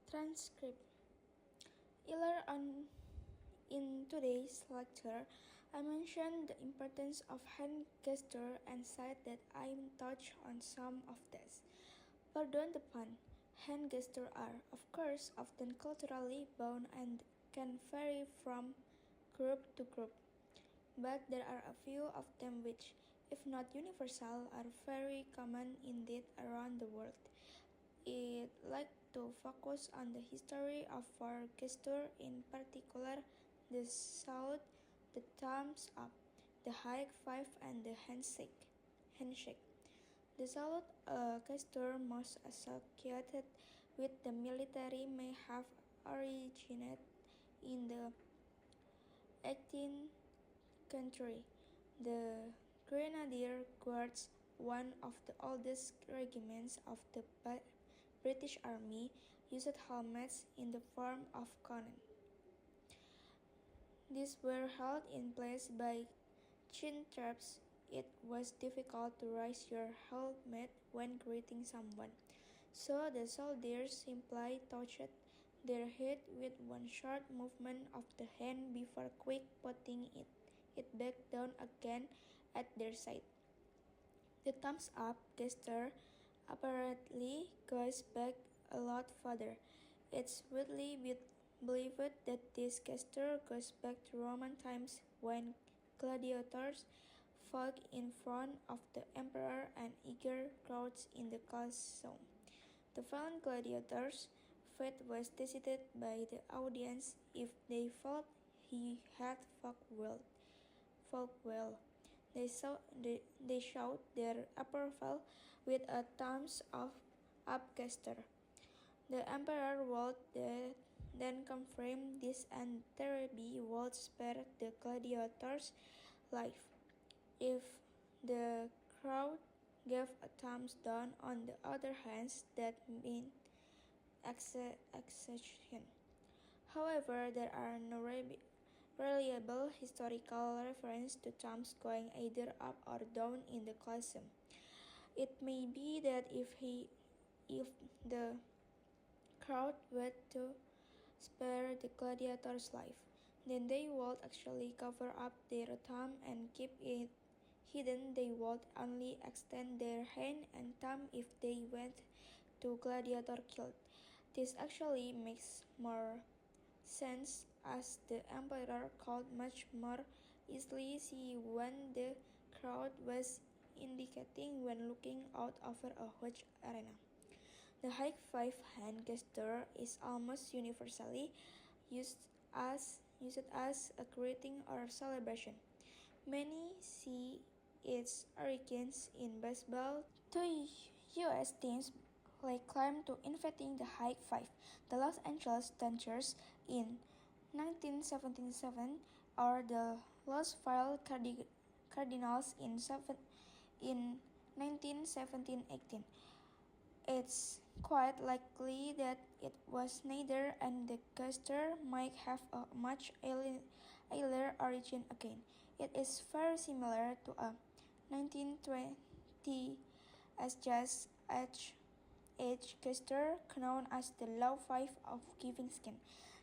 Transcript. Earlier on in today's lecture, I mentioned the importance of hand gesture and said that I touch on some of this. Pardon the pun. Hand gestures are, of course, often culturally bound and can vary from group to group. But there are a few of them which, if not universal, are very common indeed around the world. I'd like to focus on the history of four gestures, in particular the salute, the thumbs up, the high five, and the handshake. The salute, a gesture most associated with the military, may have originated in the 18th century. The Grenadier Guards, one of the oldest regiments of the British Army, used helmets in the form of cannon. These were held in place by chin straps. It was difficult to raise your helmet when greeting someone, so the soldiers simply touched their head with one short movement of the hand before quick putting it back down again at their side. The thumbs up gesture apparently goes back a lot further. It's widely believed that this gesture goes back to Roman times when gladiators fought in front of the emperor and eager crowds in the Colosseum. The fallen gladiators' fate was decided by the audience if they felt he had fought well. They showed their approval with a thumbs up gesture. The emperor would then confirm this and Terebe would spare the gladiator's life. If the crowd gave a thumbs down, on the other hand, that meant execution. However, there are no reliable historical reference to thumbs going either up or down in the Colosseum. It may be that if the crowd were to spare the gladiator's life, then they would actually cover up their thumb and keep it hidden. They would only extend their hand and thumb if they went to gladiator killed. This actually makes more sense as the emperor could much more easily see when the crowd was indicating when looking out over a huge arena. The high five hand gesture is almost universally used as a greeting or celebration. Many see its origins in baseball. Two U.S. teams lay claim to inventing the high five: the Los Angeles Dodgers in 1977 or the Louisville Cardinals in 1917-18. It's quite likely that it was neither, and the gesture might have a much earlier origin again. It is very similar to a 1920 as just age gesture known as the low five of giving skin.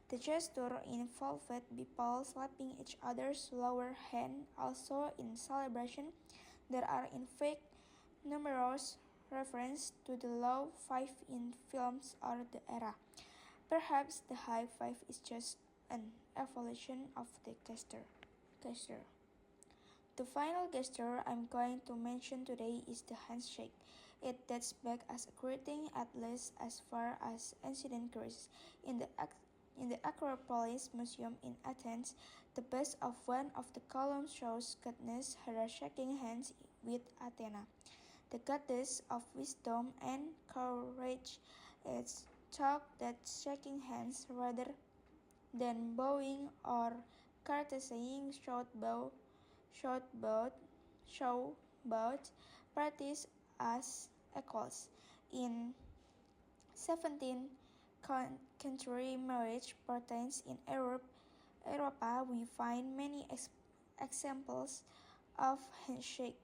The gesture involved people slapping each other's lower hand. Also in celebration, there are in fact numerous references to the low five in films or the era. Perhaps the high five is just an evolution of the gesture. The final gesture I'm going to mention today is the handshake. It dates back as a greeting at least as far as ancient Greece. In the Acropolis Museum in Athens, the base of one of the columns shows goddess Hera shaking hands with Athena, the goddess of wisdom and courage. It's thought that shaking hands rather than bowing or courtesying show both parties as equals. In 17th century marriage patterns in Europe, we find many examples of handshake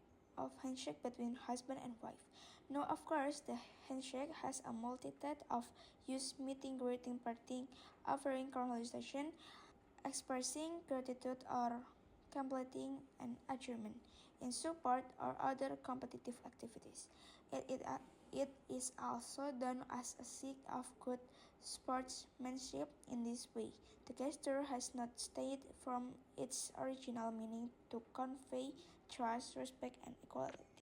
between husband and wife. Now, of course, the handshake has a multitude of use: meeting, greeting, parting, offering congratulations, expressing gratitude, or completing an achievement in support or other competitive activities. It is also done as a sign of good sportsmanship. In this way, the gesture has not stayed from its original meaning to convey trust, respect, and equality.